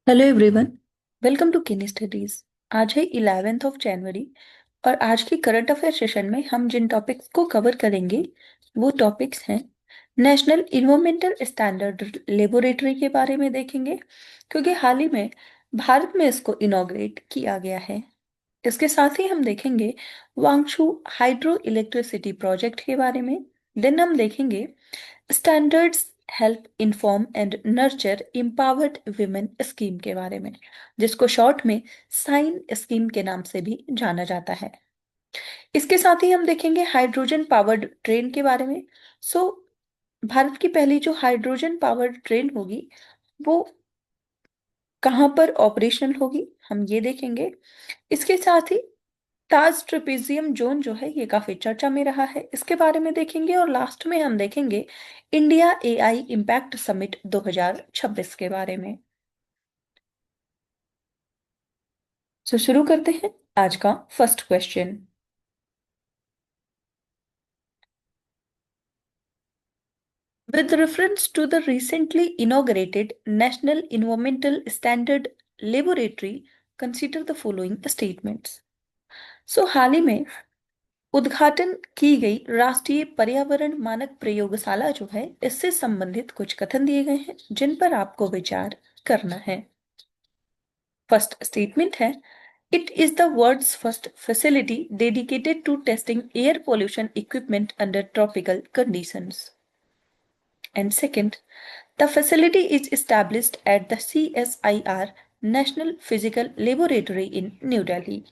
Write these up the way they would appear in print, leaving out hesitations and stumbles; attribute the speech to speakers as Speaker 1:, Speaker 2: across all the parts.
Speaker 1: Hello everyone. Welcome to किनी studies. आज है 11 जनवरी और आज की करंट अफेयर सेशन में हम जिन टॉपिक्स को कवर करेंगे वो टॉपिक्स हैं नेशनल इन्वायरमेंटल स्टैंडर्ड लेबोरेटरी के बारे में देखेंगे, क्योंकि हाल ही में भारत में इसको इनॉग्रेट किया गया है। इसके साथ ही हम देखेंगे वांगशू हाइड्रो इलेक्ट्रिसिटी प्रोजेक्ट के बारे में। देन हम देखेंगे standards help inform and nurture empowered women scheme के बारे में, जिसको शॉर्ट में साइन स्कीम के नाम से भी जाना जाता है। इसके साथ ही हम देखेंगे हाइड्रोजन पावर्ड ट्रेन के बारे में। सो भारत की पहली जो हाइड्रोजन पावर्ड ट्रेन होगी वो कहाँ पर ऑपरेशनल होगी, हम ये देखेंगे। इसके साथ ही ताज ट्रेपेजियम जोन जो है ये काफी चर्चा में रहा है, इसके बारे में देखेंगे। और लास्ट में हम देखेंगे इंडिया एआई इम्पैक्ट समिट 2026 के बारे में। शुरू करते हैं आज का first question. With reference to the recently inaugurated national environmental standard laboratory, consider the following statements. So हाल ही में उद्घाटन की गई राष्ट्रीय पर्यावरण मानक प्रयोगशाला जो है इससे संबंधित कुछ कथन दिए गए हैं जिन पर आपको विचार करना है। फर्स्ट स्टेटमेंट है, it is the world's first facility dedicated to testing air pollution equipment under tropical conditions. And second, the facility is established at the CSIR National Physical Laboratory in New Delhi.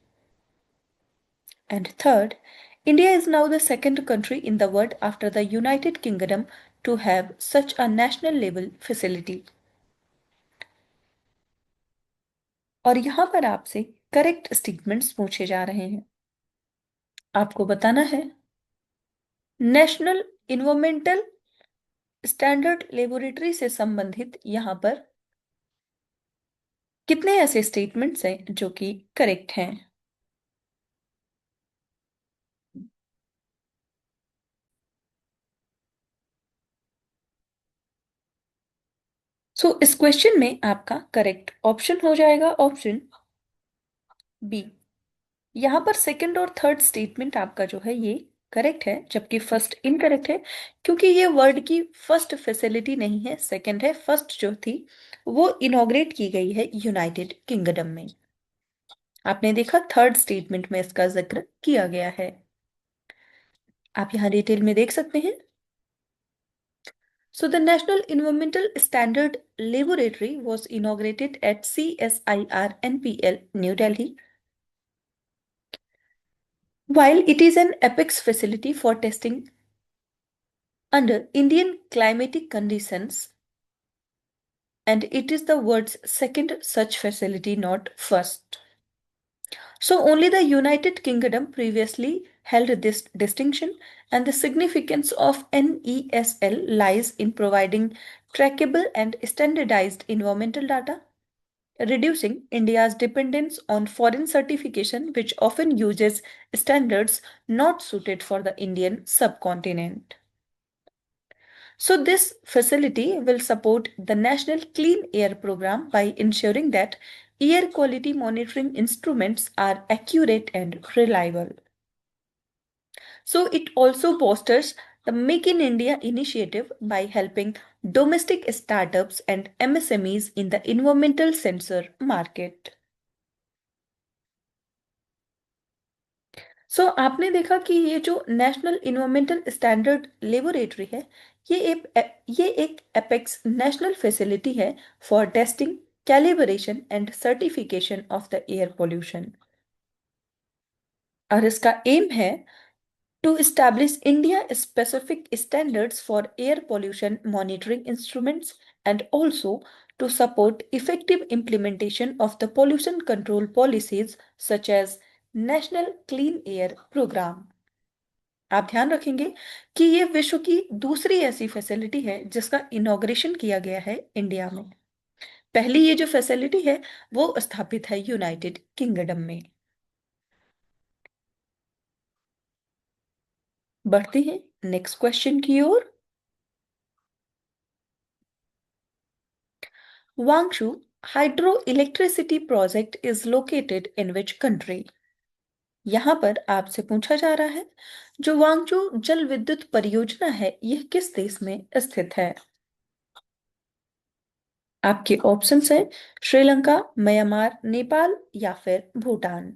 Speaker 1: And third, India is now the second country in the world after the United Kingdom to have such a national level facility. और यहां पर आपसे correct statements पूछे जा रहे हैं। आपको बताना है नेशनल इन्वायरमेंटल स्टैंडर्ड लेबोरेटरी से संबंधित यहां पर कितने ऐसे स्टेटमेंट्स हैं जो कि करेक्ट हैं। इस क्वेश्चन में आपका करेक्ट ऑप्शन हो जाएगा ऑप्शन बी। यहाँ पर सेकंड और थर्ड स्टेटमेंट आपका जो है ये करेक्ट है, जबकि फर्स्ट इनकरेक्ट है, क्योंकि ये वर्ड की फर्स्ट फैसिलिटी नहीं है, सेकंड है। फर्स्ट जो थी वो इनॉग्रेट की गई है यूनाइटेड किंगडम में। आपने देखा थर्ड स्टेटमेंट में इसका जिक्र किया गया है। आप यहाँ डिटेल में देख सकते हैं। So the National Environmental Standard Laboratory was inaugurated at CSIR NPL, New Delhi. While it is an apex facility for testing under Indian climatic conditions, and it is the world's second such facility, not first. So only the United Kingdom previously held this distinction, and the significance of NESL lies in providing trackable and standardized environmental data, reducing India's dependence on foreign certification, which often uses standards not suited for the Indian subcontinent. So, this facility will support the National Clean Air Program by ensuring that air quality monitoring instruments are accurate and reliable. So, it also bolsters the Make in India initiative by helping domestic startups and MSMEs in the environmental sensor market. आपने देखा कि ये जो national environmental standard laboratory है ये एक apex national facility है for testing, calibration and certification of the air pollution. और इसका एम है to establish India specific standards for air pollution monitoring instruments and also to support effective implementation of the pollution control policies such as National Clean Air Program। आप ध्यान रखेंगे कि ये विश्व की दूसरी ऐसी फैसिलिटी है जिसका इनॉग्रेशन किया गया है इंडिया में। पहली ये जो फैसिलिटी है वो स्थापित है यूनाइटेड किंगडम में। बढ़ते हैं नेक्स्ट क्वेश्चन की ओर। Wangchhu hydro electricity project is located in which country? यहाँ पर आपसे पूछा जा रहा है जो वांगचू जल विद्युत परियोजना है यह किस देश में स्थित है? आपके ऑप्शंस हैं श्रीलंका, म्यांमार, नेपाल या फिर भूटान।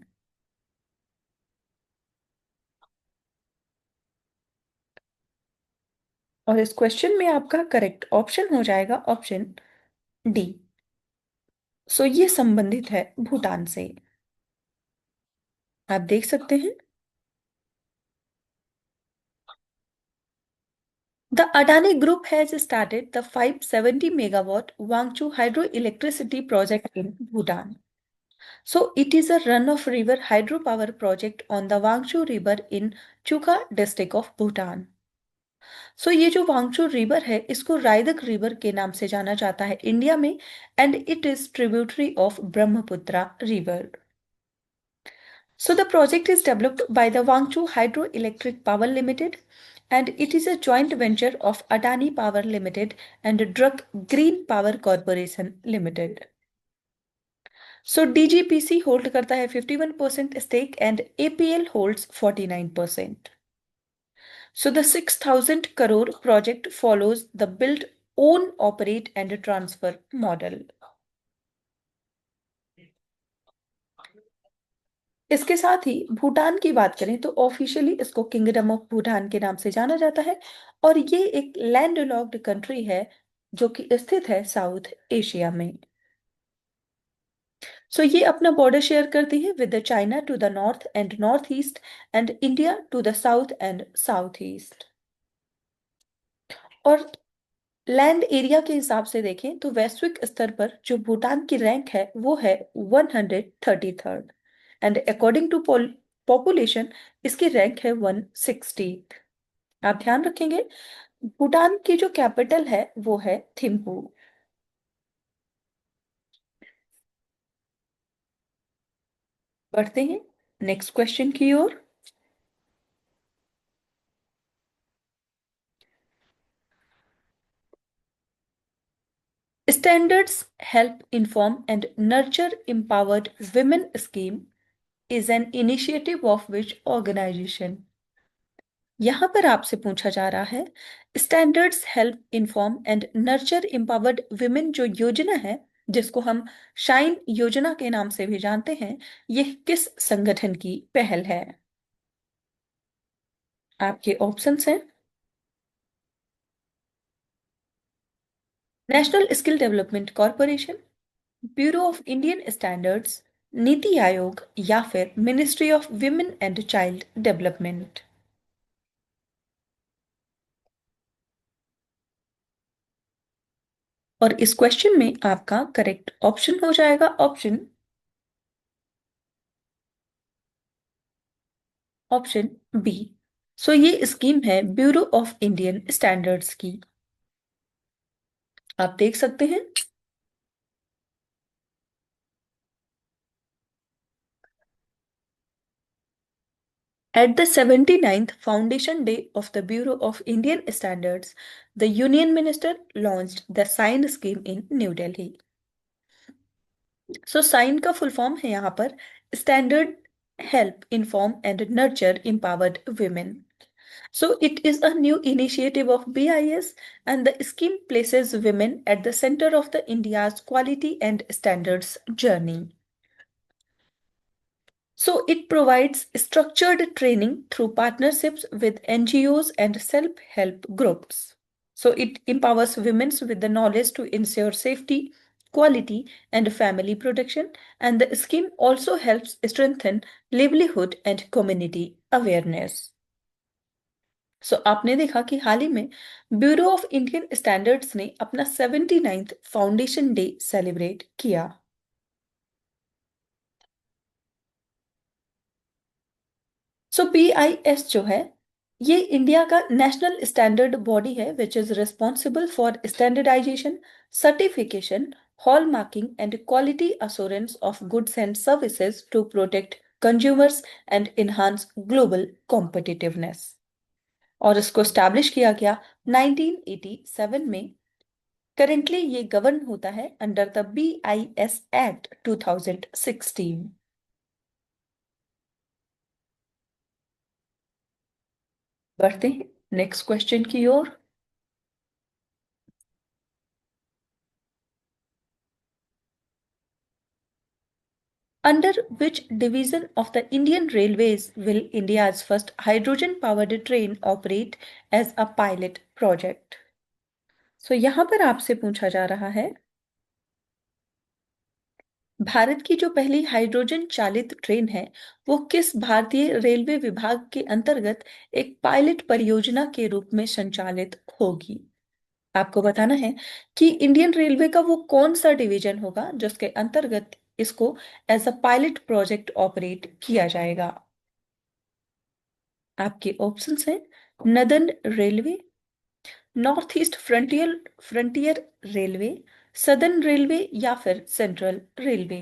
Speaker 1: और इस क्वेश्चन में आपका करेक्ट ऑप्शन हो जाएगा ऑप्शन डी। सो ये संबंधित है भूटान से। आप देख सकते हैं the Adani Group has started the 570 megawatt Wangchu hydroelectricity project in Bhutan. So it is a run-of-river hydropower project on the Wangchu River in Chuka district of Bhutan. सो ये जो वांगचू रिवर है इसको रायदक रिवर के नाम से जाना जाता है इंडिया में and it is tributary of Brahmaputra river. So the project is developed by the Wangchu Hydroelectric Power Limited and it is a joint venture of Adani Power Limited and Druk Green Power Corporation Limited. So DGPC hold करता है 51% stake and APL holds 49%. So the 6,000 crore project follows the build, own, operate and transfer model. इसके साथ ही भूटान की बात करें तो officially इसको kingdom of Bhutan के नाम से जाना जाता है और ये एक लैंड लॉक्ड कंट्री है जो कि स्थित है साउथ एशिया में. सो ये अपना बॉर्डर शेयर करती है with China to the north and north east and India to the south and south east. और लैंड एरिया के हिसाब से देखें तो वैश्विक स्तर पर जो भूटान की रैंक है वो है 133rd and according to population इसकी रैंक है 160. आप ध्यान रखेंगे भूटान की जो कैपिटल है वो है थिम्पू. बढ़ते हैं नेक्स्ट क्वेश्चन की ओर. Standards help inform and nurture empowered women scheme is an initiative of which organization? यहां पर आपसे पूछा जा रहा है standards help inform and nurture empowered women जो योजना है जिसको हम शाइन योजना के नाम से भी जानते हैं यह किस संगठन की पहल है? आपके ऑप्शंस हैं national skill development corporation, bureau of Indian standards, NITI Aayog या फिर ministry of women and child development. और इस क्वेश्चन में आपका करेक्ट ऑप्शन हो जाएगा ऑप्शन बी. सो ये स्कीम है ब्यूरो ऑफ इंडियन स्टैंडर्ड्स की. आप देख सकते हैं at the 79th foundation day of the Bureau of Indian Standards, the Union Minister launched the SIGN scheme in New Delhi. So sine का फुल फॉर्म है यहाँ पर standard help inform and nurture empowered women. So it is a new initiative of BIS and the scheme places women at the center of the India's quality and standards journey. So it provides structured training through partnerships with NGOs and self-help groups. So it empowers women with the knowledge to ensure safety, quality, and family protection. And the scheme also helps strengthen livelihood and community awareness. सो आपने देखा कि हाल ही में bureau of Indian standards ने अपना 79th foundation day celebrate किया. सो BIS जो है ये इंडिया का नेशनल स्टैंडर्ड बॉडी है which is responsible for standardisation, certification, hallmarking and quality assurance of goods and services to protect consumers and enhance global competitiveness. और इसको स्टैब्लिश किया गया 1987 में करेंटली ये गवर्न होता है अंडर द BIS एक्ट 2016। बढ़ते हैं नेक्स्ट क्वेश्चन की ओर। Under which division of the Indian Railways will India's first hydrogen powered train operate as a pilot project? यहां पर आपसे पूछा जा रहा है, भारत की जो पहली हाइड्रोजन चालित ट्रेन है वो किस भारतीय रेलवे विभाग के अंतर्गत एक पायलट परियोजना के रूप में संचालित होगी? आपको बताना है कि इंडियन रेलवे का वो कौन सा डिवीजन होगा जिसके अंतर्गत इसको as a pilot project operate किया जाएगा। आपके ऑप्शंस हैं northern railway, north east frontier frontier railway, southern railway या फिर सेंट्रल रेलवे।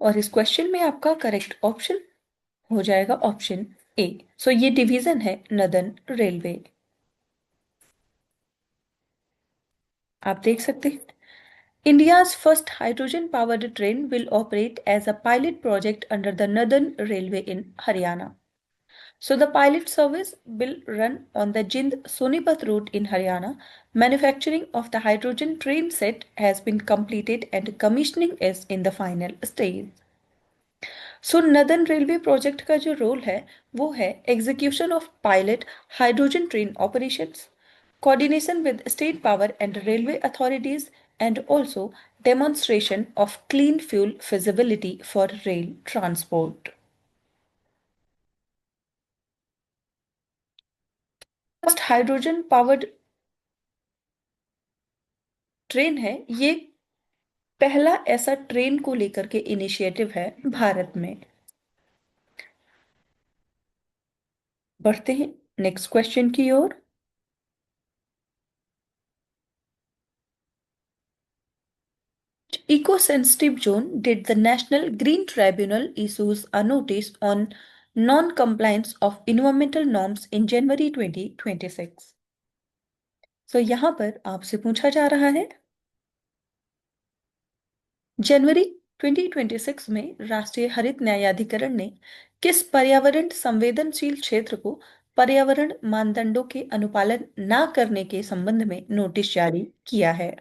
Speaker 1: और इस क्वेश्चन में आपका करेक्ट ऑप्शन हो जाएगा ऑप्शन ए। ये डिवीजन है नदर्न रेलवे। आप देख सकते हैं, India's first hydrogen powered train will operate as a pilot project under the Northern Railway in Haryana. The pilot service will run on the Jind Sonipat route in Haryana. Manufacturing of the hydrogen train set has been completed and commissioning is in the final stage. Northern railway project का जो role है वो है execution of pilot hydrogen train operations, coordination with state power and railway authorities, and also demonstration of clean fuel feasibility for rail transport. First hydrogen powered train है ये, पहला ऐसा train को लेकर के इनिशिएटिव है भारत में। बढ़ते हैं नेक्स्ट क्वेश्चन की ओर। Eco-sensitive zone did the National Green Tribunal issues a notice on non-compliance of environmental norms in January 2026? यहाँ पर आपसे पूछा जा रहा है, जनवरी 2026 में राष्ट्रीय हरित न्यायाधिकरण ने किस पर्यावरण संवेदनशील क्षेत्र को पर्यावरण मानदंडों के अनुपालन न करने के संबंध में नोटिस जारी किया है?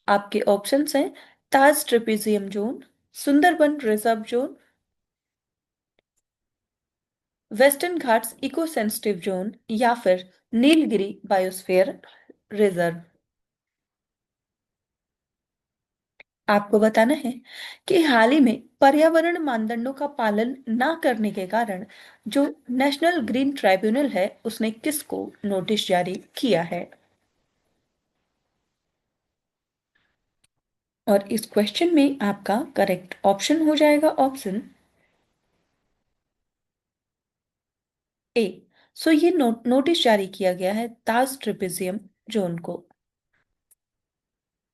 Speaker 1: आपके ऑप्शंस हैं Taj trapezium zone, Sundarban reserve zone, western Ghats eco sensitive zone या फिर नीलगिरी बायोस्फीयर रिजर्व। आपको बताना है कि हाल ही में पर्यावरण मानदंडों का पालन न करने के कारण जो नेशनल ग्रीन ट्राइब्यूनल है उसने किसको नोटिस जारी किया है? और इस क्वेश्चन में आपका करेक्ट ऑप्शन हो जाएगा ऑप्शन ए। ये नोटिस जारी किया गया है ताज ट्रेपेजियम जोन को।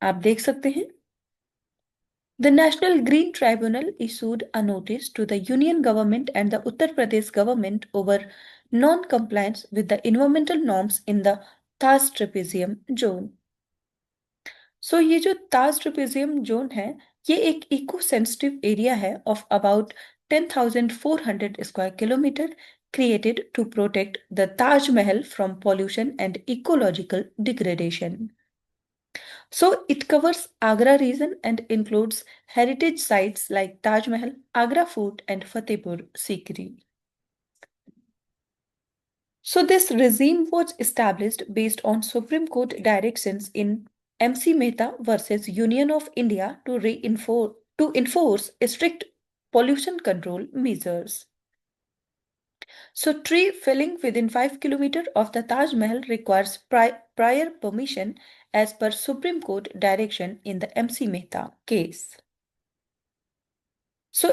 Speaker 1: आप देख सकते हैं, the National Green Tribunal issued a notice to the Union Government and the Uttar Pradesh government over non-compliance with the environmental norms in the Thas Trapezium zone. ये जो ताज ट्रेपेजियम जोन है ये एक इको सेंसिटिव एरिया है of about 10,400 square kilometre, created to protect the Taj Mahal from pollution and ecological degradation. It covers Agra region and includes heritage sites like Taj Mahal, Agra Fort, and Fatehpur Sikri. This regime was established based on Supreme Court directions in MC Mehta versus Union of India to enforce strict pollution control measures. Tree felling within 5 km of the Taj Mahal requires prior permission as per Supreme Court direction in the MC Mehta case.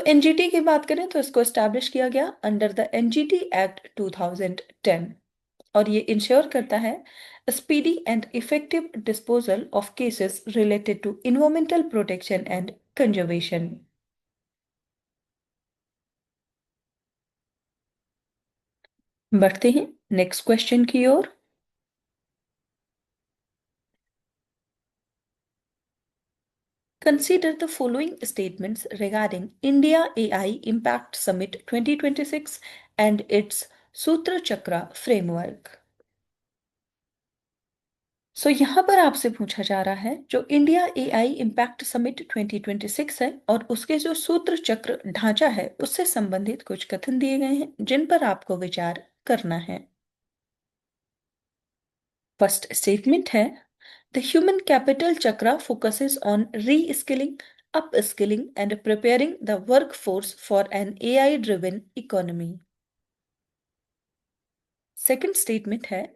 Speaker 1: NGT की बात करें तो इसको establish किया गया under the NGT act 2010। और ये ensure करता है speedy and effective disposal of cases related to environmental protection and conservation. बढ़ते हैं नेक्स्ट क्वेश्चन की ओर। Consider the following statements regarding India AI Impact Summit 2026 and its Sutra Chakra framework. यहाँ पर आपसे पूछा जा रहा है जो इंडिया एआई इम्पैक्ट समिट 2026 है और उसके जो सूत्र चक्र ढांचा है उससे संबंधित कुछ कथन दिए गए हैं जिन पर आपको विचार करना है। फर्स्ट स्टेटमेंट है the human capital Chakra focuses on reskilling, upskilling and preparing the workforce for an AI driven economy. Second statement है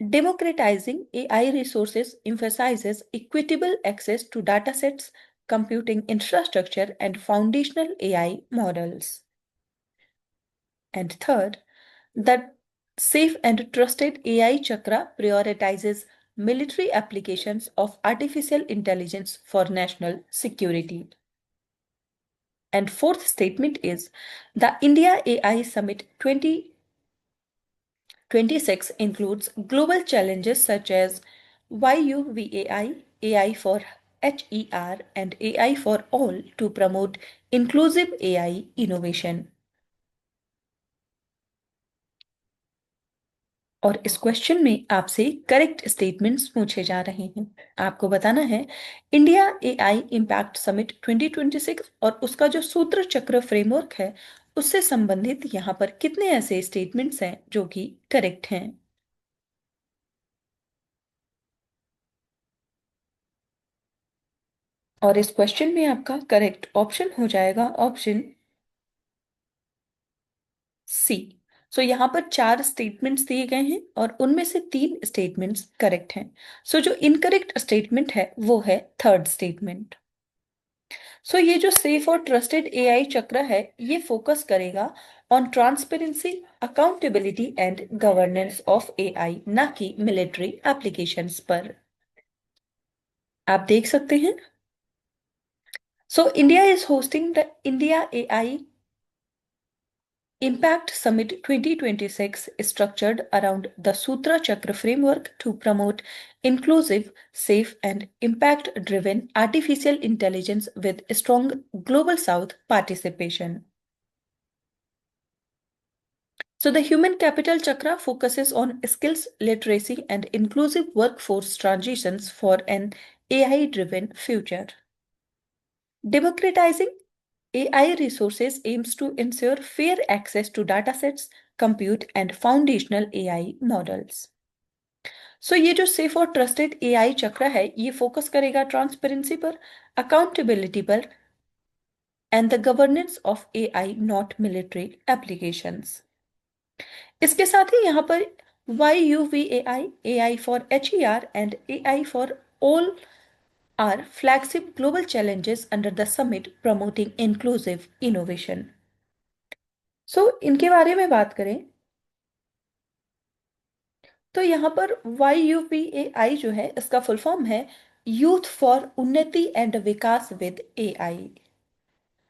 Speaker 1: democratizing AI resources emphasizes equitable access to datasets, computing infrastructure and foundational AI models. And third, the safe and trusted AI chakra prioritizes military applications of artificial intelligence for national security. And fourth statement is the India AI Summit 2026 includes global challenges such as YUVAI, AI for HER, and AI for all to promote inclusive AI innovation. और इस question में आपसे correct statements पूछे जा रहे हैं। आपको बताना है इंडिया एआई इम्पैक्ट समिट 2026 और उसका जो सूत्र चक्र फ्रेमवर्क है उससे संबंधित यहाँ पर कितने ऐसे स्टेटमेंट्स हैं जो कि करेक्ट हैं। और इस क्वेश्चन में आपका करेक्ट ऑप्शन हो जाएगा ऑप्शन सी। यहाँ पर चार स्टेटमेंट्स दिए गए हैं और उनमें से तीन स्टेटमेंट्स करेक्ट हैं। जो इनकरेक्ट स्टेटमेंट है वो है थर्ड स्टेटमेंट। ये जो सेफ और ट्रस्टेड एआई चक्र है ये फोकस करेगा on transparency, accountability and governance of AI, ना कि मिलिट्री एप्लीकेशंस पर। आप देख सकते हैं India is hosting the India AI Impact Summit 2026 is structured around the Sutra Chakra framework to promote inclusive, safe, and impact driven artificial intelligence with strong Global South participation. The Human Capital Chakra focuses on skills, literacy, and inclusive workforce transitions for an AI driven future. Democratizing AI resources aims to ensure fair access to datasets, compute and foundational AI models. ये जो safe और trusted AI चक्र है ये focus करेगा transparency पर, accountability पर and the governance of AI not military applications. इसके साथ ही यहाँ पर YUVAI, AI for HER and AI for all are flagship global challenges under the summit promoting inclusive innovation. इनके बारे में बात करें तो यहाँ पर YUPAI जो है इसका फुल फॉर्म है youth for Unnati and Vikas with AI.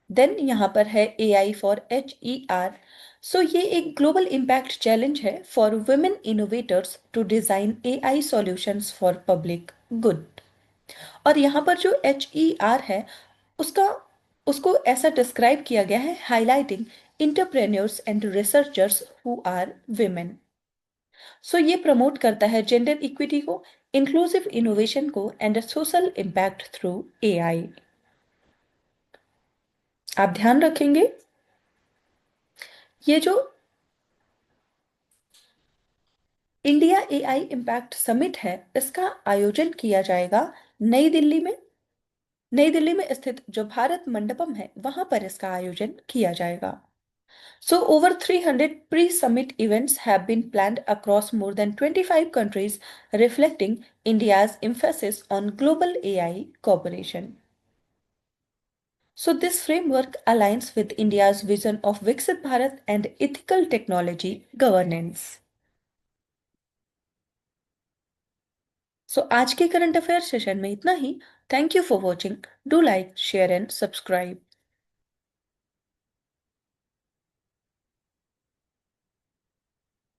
Speaker 1: Then यहाँ पर है AI फॉर HER। ये एक ग्लोबल इम्पैक्ट चैलेंज है for women innovators to design AI solutions for public good. और यहाँ पर जो HER है उसका उसको ऐसा डिस्क्राइब किया गया है highlighting entrepreneurs and researchers who are women. ये प्रमोट करता है जेंडर इक्विटी को, इंक्लूसिव इनोवेशन को and social impact through AI. आप ध्यान रखेंगे ये जो इंडिया एआई इम्पैक्ट समिट है इसका आयोजन किया जाएगा नई दिल्ली में। नई दिल्ली में स्थित जो भारत मंडपम है वहां पर इसका आयोजन किया जाएगा। Over 300 pre-summit events have been planned across more than 25 countries, reflecting India's emphasis on global AI cooperation. This framework aligns with India's vision of Viksit Bharat and ethical technology governance. सो आज के करंट अफेयर सेशन में इतना ही। Thank you for watching. Do like, share and subscribe.